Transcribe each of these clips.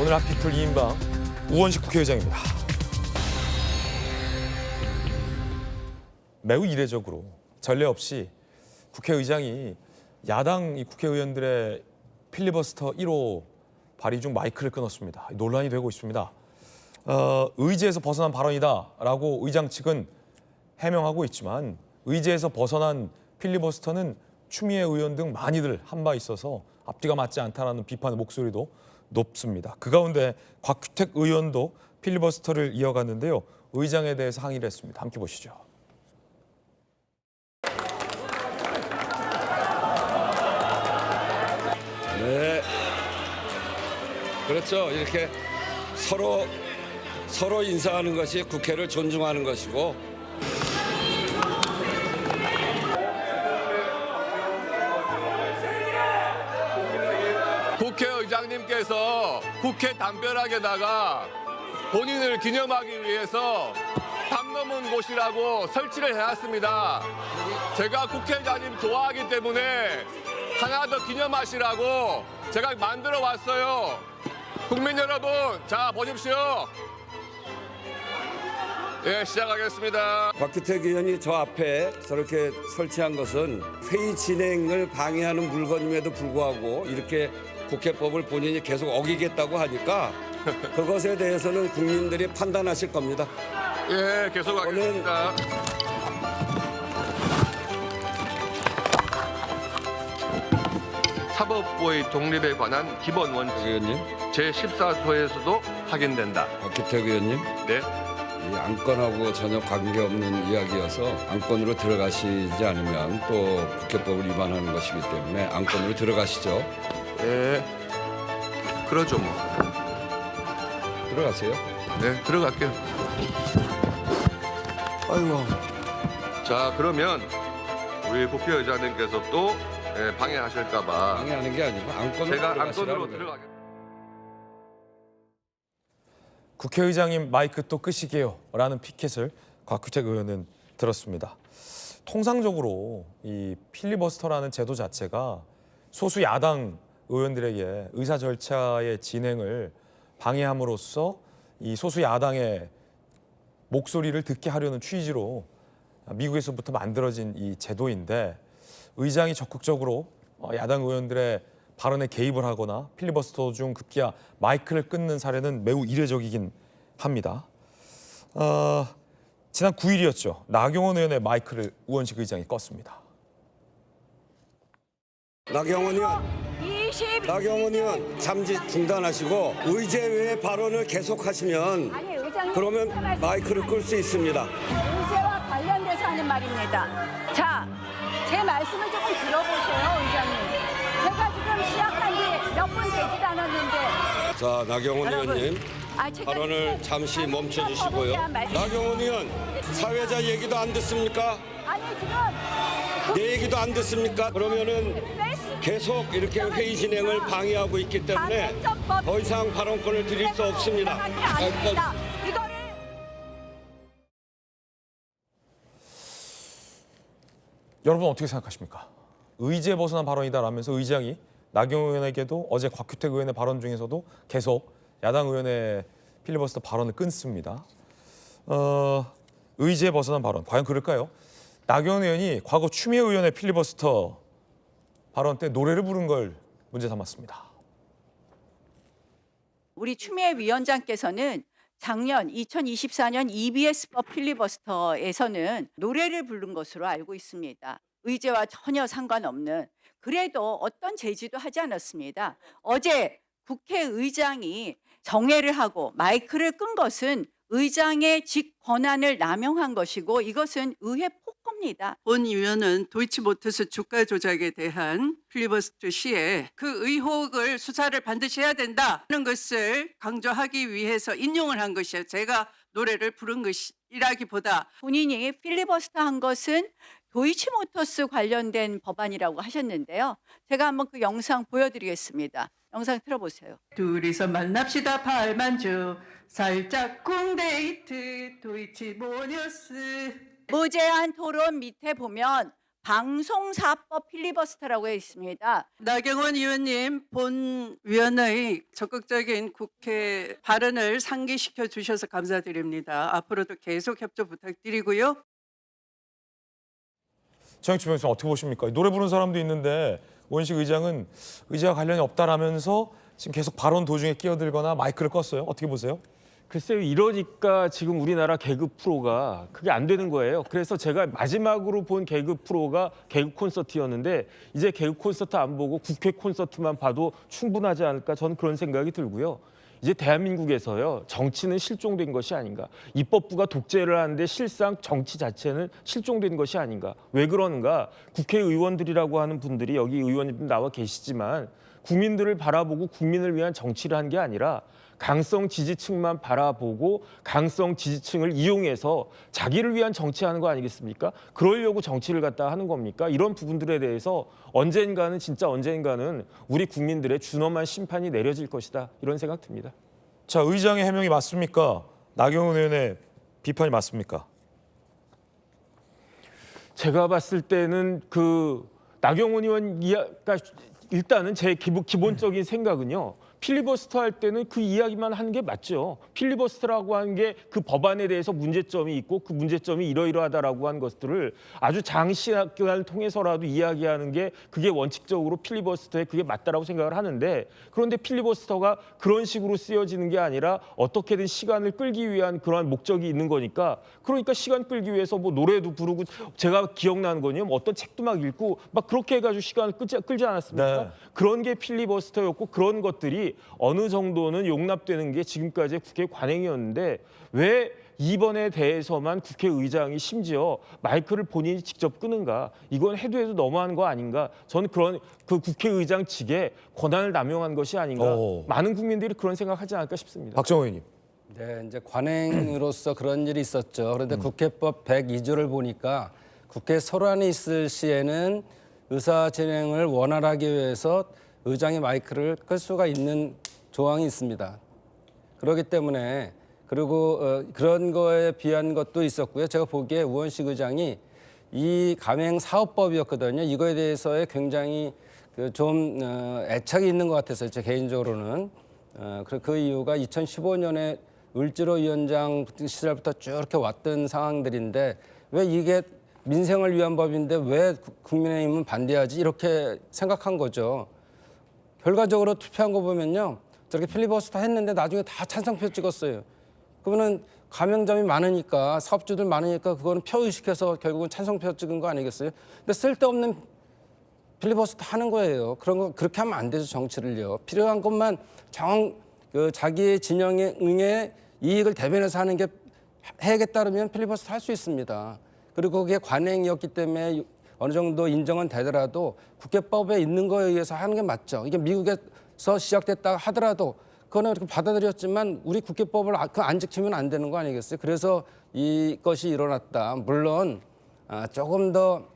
오늘 핫피플 2인방 우원식 국회의장입니다. 매우 이례적으로 전례 없이 국회의장이 야당 국회의원들의 필리버스터 1호 발의 중 마이크를 끊었습니다. 논란이 되고 있습니다. 의제에서 벗어난 발언이다라고 의장 측은 해명하고 있지만 의제에서 벗어난 필리버스터는 추미애 의원 등 많이들 한 바 있어서 앞뒤가 맞지 않다라는 비판의 목소리도 높습니다. 그 가운데 곽규택 의원도 필리버스터를 이어갔는데요. 의장에 대해서 항의를 했습니다. 함께 보시죠. 네, 그렇죠. 이렇게 서로 인사하는 것이 국회를 존중하는 것이고, 국회의장님께서 국회 담벼락에다가 본인을 기념하기 위해서 담 넘은 곳이라고 설치를 해놨습니다. 제가 국회의장님 좋아하기 때문에 하나 더 기념하시라고 제가 만들어 왔어요. 국민 여러분, 자 보십시오. 예, 시작하겠습니다. 곽규택 의원이 저 앞에 저렇게 설치한 것은 회의 진행을 방해하는 물건임에도 불구하고 이렇게 국회법을 본인이 계속 어기겠다고 하니까 그것에 대해서는 국민들이 판단하실 겁니다. 예, 계속하겠습니다. 사법부의 독립에 관한 기본 원칙 의원님, 제14조에서도 확인된다. 곽규택 의원님, 네. 이 안건하고 전혀 관계없는 이야기여서 안건으로 들어가시지 않으면 또 국회법을 위반하는 것이기 때문에 안건으로 들어가시죠. 예. 그러죠 뭐. 들어가세요. 네, 들어갈게요. 아이고. 자, 그러면 우리 국회의장님께서 또 방해하실까봐 방해하는 게 아니고 안건으로 제가 안건으로 들어가시라는 거예요. 들어가겠습니다. 국회의장님 마이크 또 끄시게요 라는 피켓을 곽규택 의원은 들었습니다. 통상적으로 이 필리버스터라는 제도 자체가 소수 야당 의원들에게 의사 절차의 진행을 방해함으로써 이 소수 야당의 목소리를 듣게 하려는 취지로 미국에서부터 만들어진 이 제도인데 의장이 적극적으로 야당 의원들의 발언에 개입을 하거나 필리버스터 중 급기야 마이크를 끊는 사례는 매우 이례적이긴 합니다. 지난 9일이었죠. 나경원 의원의 마이크를 우원식 의장이 껐습니다. 나경원 의원 잠시 중단하시고 의제 외의 발언을 계속하시면 그러면 마이크를 끌 수 있습니다. 의제와 관련돼서 하는 말입니다. 자, 제 말씀을 조금 들어보세요, 의장님. 제가 지금 시작한 지 몇 분 되지도 않았는데. 자, 나경원 여러분, 의원님 제가 발언을 지금 잠시 아니, 멈춰주시고요. 법에 대한 나경원 의원, 사회자 얘기도 안 듣습니까? 아니 지금 내 얘기도 안 듣습니까? 그러면은 계속 이렇게 회의 진행을 방해하고 있기 때문에 더 이상 발언권을 드릴 수 없습니다. 이거를 여러분 어떻게 생각하십니까? 의제 벗어난 발언이다라면서 의장이 나경원 의원에게도 어제 곽규택 의원의 발언 중에서도 계속 야당 의원의 필리버스터 발언을 끊습니다. 의제 벗어난 발언 과연 그럴까요? 나경원 의원이 과거 추미애 의원의 필리버스터 발언 때 노래를 부른 걸 문제 삼았습니다. 우리 추미애 위원장께서는 작년 2024년 EBS법 필리버스터에서는 노래를 부른 것으로 알고 있습니다. 의제와 전혀 상관없는, 그래도 어떤 제지도 하지 않았습니다. 어제 국회의장이 정회를 하고 마이크를 끈 것은 의장의 직권한을 남용한 것이고 이것은 의회 폭거입니다. 본 의원은 도이치모터스 주가 조작에 대한 필리버스터 시에 그 의혹을 수사를 반드시 해야 된다는 것을 강조하기 위해서 인용을 한 것이에요. 제가 노래를 부른 것이라기보다 본인이 필리버스터 한 것은 도이치모터스 관련된 법안이라고 하셨는데요. 제가 한번 그 영상 보여드리겠습니다. 영상 틀어보세요. 둘이서 만납시다 팔만주 살짝 쿵데이트 도이치모니어스 무제한 토론 밑에 보면 방송사법 필리버스터라고 해 있습니다. 나경원 의원님 본위원의 적극적인 국회 발언을 상기시켜 주셔서 감사드립니다. 앞으로도 계속 협조 부탁드리고요. 정영춘 변호사 어떻게 보십니까? 노래 부르는 사람도 있는데 우원식 의장은 의제와 관련이 없다라면서 지금 계속 발언 도중에 끼어들거나 마이크를 껐어요. 어떻게 보세요? 글쎄요, 이러니까 지금 우리나라 개그 프로가 그게 안 되는 거예요. 그래서 제가 마지막으로 본 개그 프로가 개그 콘서트였는데 이제 개그 콘서트 안 보고 국회 콘서트만 봐도 충분하지 않을까, 저는 그런 생각이 들고요. 이제 대한민국에서요, 정치는 실종된 것이 아닌가. 입법부가 독재를 하는데 실상 정치 자체는 실종된 것이 아닌가. 왜 그러는가? 국회의원들이라고 하는 분들이, 여기 의원님 나와 계시지만, 국민들을 바라보고 국민을 위한 정치를 한 게 아니라 강성 지지층만 바라보고 강성 지지층을 이용해서 자기를 위한 정치하는 거 아니겠습니까? 그러려고 정치를 갖다 하는 겁니까? 이런 부분들에 대해서 언젠가는, 진짜 언젠가는 우리 국민들의 준엄한 심판이 내려질 것이다, 이런 생각 듭니다. 자, 의장의 해명이 맞습니까? 나경원 의원의 비판이 맞습니까? 제가 봤을 때는 그 나경원 의원 그러니까 일단은 제 기본적인 생각은요, 필리버스터 할 때는 그 이야기만 하는 게 맞죠. 필리버스터라고 하는 게 그 법안에 대해서 문제점이 있고 그 문제점이 이러이러하다라고 한 것들을 아주 장시간을 통해서라도 이야기하는 게, 그게 원칙적으로 필리버스터에 그게 맞다라고 생각을 하는데, 그런데 필리버스터가 그런 식으로 쓰여지는 게 아니라 어떻게든 시간을 끌기 위한 그러한 목적이 있는 거니까, 그러니까 시간 끌기 위해서 뭐 노래도 부르고, 제가 기억나는 거는 뭐 어떤 책도 막 읽고 막 그렇게 해가지고 시간을 끌지 않았습니까? 네. 그런 게 필리버스터였고, 그런 것들이 어느 정도는 용납되는 게 지금까지의 국회 관행이었는데, 왜 이번에 대해서만 국회의장이 심지어 마이크를 본인이 직접 끄는가? 이건 해도 너무한 거 아닌가? 저는 그런 그 국회의장 측의 권한을 남용한 것이 아닌가? 많은 국민들이 그런 생각하지 않을까 싶습니다. 박정호 의원님. 네, 이제 관행으로서 그런 일이 있었죠. 그런데 국회법 102조를 보니까 국회 소란이 있을 시에는 의사 진행을 원활하게 위해서 의장이 마이크를 끌 수가 있는 조항이 있습니다. 그렇기 때문에, 그리고 그런 거에 비한 것도 있었고요. 제가 보기에 우원식 의장이 이 감행 사업법이었거든요. 이거에 대해서의 굉장히 좀 애착이 있는 것 같아서요, 제 개인적으로는. 그 이유가 2015년에 을지로 위원장 시절부터 쭉 이렇게 왔던 상황들인데, 왜 이게 민생을 위한 법인데 왜 국민의힘은 반대하지? 이렇게 생각한 거죠. 결과적으로 투표한 거 보면요, 저렇게 필리버스터 했는데 나중에 다 찬성표 찍었어요. 그러면은 가맹점이 많으니까, 사업주들 많으니까 그거는 표의식해서 결국은 찬성표 찍은 거 아니겠어요? 근데 쓸데없는 필리버스터 하는 거예요. 그런 거 그렇게 하면 안 되죠, 정치를요. 필요한 것만 자기의 진영에 응해 이익을 대변해서 하는 게 해야겠다 그러면 필리버스터 할 수 있습니다. 그리고 그게 관행이었기 때문에 어느 정도 인정은 되더라도 국회법에 있는 거에 의해서 하는 게 맞죠. 이게 미국에서 시작됐다 하더라도 그거는 이렇게 받아들였지만 우리 국회법을 안 지키면 안 되는 거 아니겠어요? 그래서 이것이 일어났다. 물론 조금 더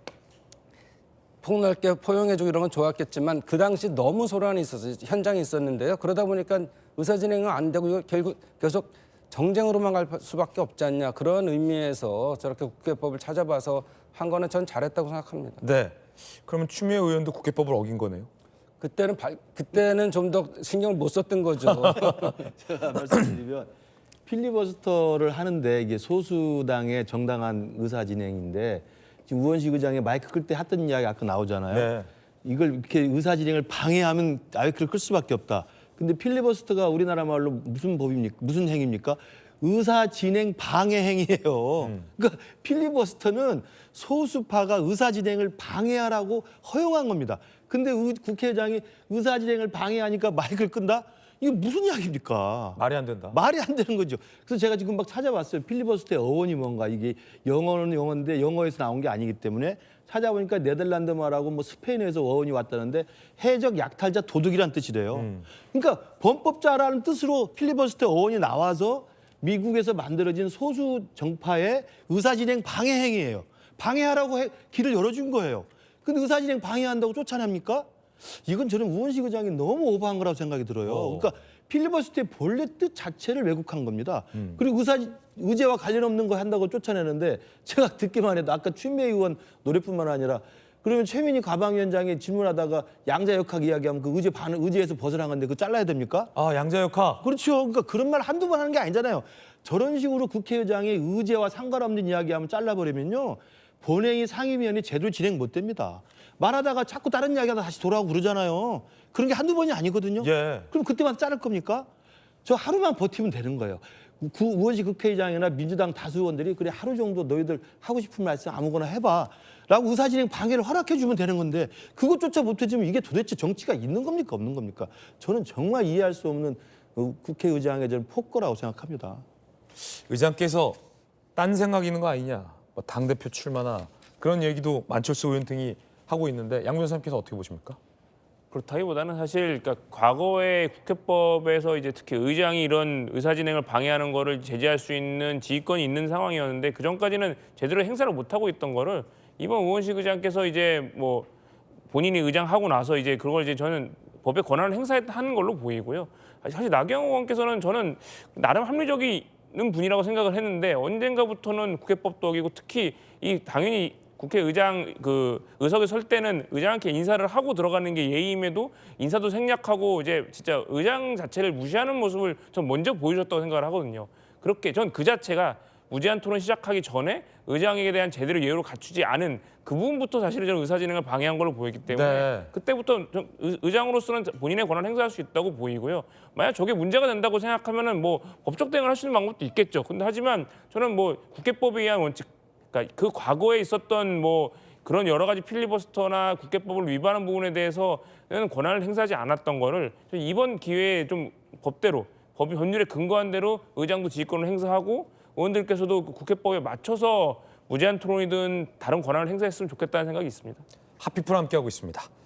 폭넓게 포용해주고 이런 건 좋았겠지만 그 당시 너무 소란이 있었어요. 현장에 있었는데요. 그러다 보니까 의사진행은 안 되고 이거 결국 계속 정쟁으로만 갈 수밖에 없지 않냐. 그런 의미에서 저렇게 국회법을 찾아봐서 한 거는 전 잘했다고 생각합니다. 네. 그러면 추미애 의원도 국회법을 어긴 거네요. 그때는 좀 더 신경을 못 썼던 거죠. 제가 말씀드리면 필리버스터를 하는데 이게 소수당의 정당한 의사 진행인데, 지금 우원식 의장의 마이크 끌 때 했던 이야기 아까 나오잖아요. 네. 이걸 이렇게 의사 진행을 방해하면 마이크를 끌 수밖에 없다. 근데 필리버스터가 우리나라 말로 무슨 법입니까? 무슨 행위입니까? 의사 진행 방해 행위예요. 그러니까 필리버스터는 소수파가 의사 진행을 방해하라고 허용한 겁니다. 근데 국회의장이 의사 진행을 방해하니까 마이크를 끈다? 이게 무슨 이야기입니까? 말이 안 된다. 말이 안 되는 거죠. 그래서 제가 지금 막 찾아봤어요. 필리버스터의 어원이 뭔가. 이게 영어는 영어인데 영어에서 나온 게 아니기 때문에 찾아보니까 네덜란드 말하고 뭐 스페인에서 어원이 왔다는데 해적 약탈자 도둑이란 뜻이래요. 그러니까 범법자라는 뜻으로 필리버스터 어원이 나와서 미국에서 만들어진 소수 정파의 의사진행 방해 행위예요. 방해하라고 길을 열어준 거예요. 근데 의사진행 방해한다고 쫓아냅니까? 이건 저는 우원식 의장이 너무 오버한 거라고 생각이 들어요. 그러니까 필리버스터의 본래 뜻 자체를 왜곡한 겁니다. 그리고 의제와 관련 없는 거 한다고 쫓아내는데, 제가 듣기만 해도 아까 추미애 의원 노래뿐만 아니라 그러면 최민희 가방위원장이 질문하다가 양자역학 이야기하면 그 의제에서 벗어난 건데 그거 잘라야 됩니까? 아, 양자역학. 그렇죠. 그러니까 그런 말 한두 번 하는 게 아니잖아요. 저런 식으로 국회의장이 의제와 상관없는 이야기하면 잘라버리면요. 본회의 상임위원회 제대로 진행 못 됩니다. 말하다가 자꾸 다른 이야기하다 다시 돌아오고 그러잖아요. 그런 게 한두 번이 아니거든요. 예. 그럼 그때마다 자를 겁니까? 저 하루만 버티면 되는 거예요. 우원식 국회의장이나 민주당 다수 의원들이 그래 하루 정도 너희들 하고 싶은 말씀 아무거나 해봐 라고 의사진행 방해를 허락해 주면 되는 건데 그것조차 못해주면 이게 도대체 정치가 있는 겁니까 없는 겁니까? 저는 정말 이해할 수 없는 국회의장의 저는 폭거라고 생각합니다. 의장께서 딴 생각 있는 거 아니냐, 뭐 당대표 출마나 그런 얘기도 만철수 의원 등이 하고 있는데 양 변호사님께서 어떻게 보십니까? 그렇다기보다는 사실 그러니까 과거의 국회법에서 이제 특히 의장이 이런 의사 진행을 방해하는 거를 제재할 수 있는 지휘권이 있는 상황이었는데 그 전까지는 제대로 행사를 못 하고 있던 거를 이번 우원식 의장께서 이제 뭐 본인이 의장하고 나서 이제 그걸 이제 저는 법의 권한을 행사하는 걸로 보이고요. 사실 나경원 의원께서는 저는 나름 합리적인 분이라고 생각을 했는데 언젠가부터는 국회법도 어기고 특히 이 당연히 국회의장 그 의석에 설 때는 의장한테 인사를 하고 들어가는 게 예의임에도 인사도 생략하고 이제 진짜 의장 자체를 무시하는 모습을 전 먼저 보여줬다고 생각을 하거든요. 그렇게 전 그 자체가 무제한 토론 시작하기 전에 의장에게 대한 제대로 예우를 갖추지 않은 그 부분부터 사실은 저는 의사 진행을 방해한 걸로 보이기 때문에 네. 그때부터 좀 의장으로서는 본인의 권한을 행사할 수 있다고 보이고요. 만약 저게 문제가 된다고 생각하면은 뭐 법적 대응을 할 수 있는 방법도 있겠죠. 근데 하지만 저는 뭐 국회법에 의한 원칙 그러니까 그 과거에 있었던 뭐 그런 여러 가지 필리버스터나 국회법을 위반한 부분에 대해서는 권한을 행사하지 않았던 거를 이번 기회에 좀 법대로 법이 법률에 근거한 대로 의장도 지휘권을 행사하고 의원들께서도 그 국회법에 맞춰서 무제한 토론이든 다른 권한을 행사했으면 좋겠다는 생각이 있습니다. 하피플 함께하고 있습니다.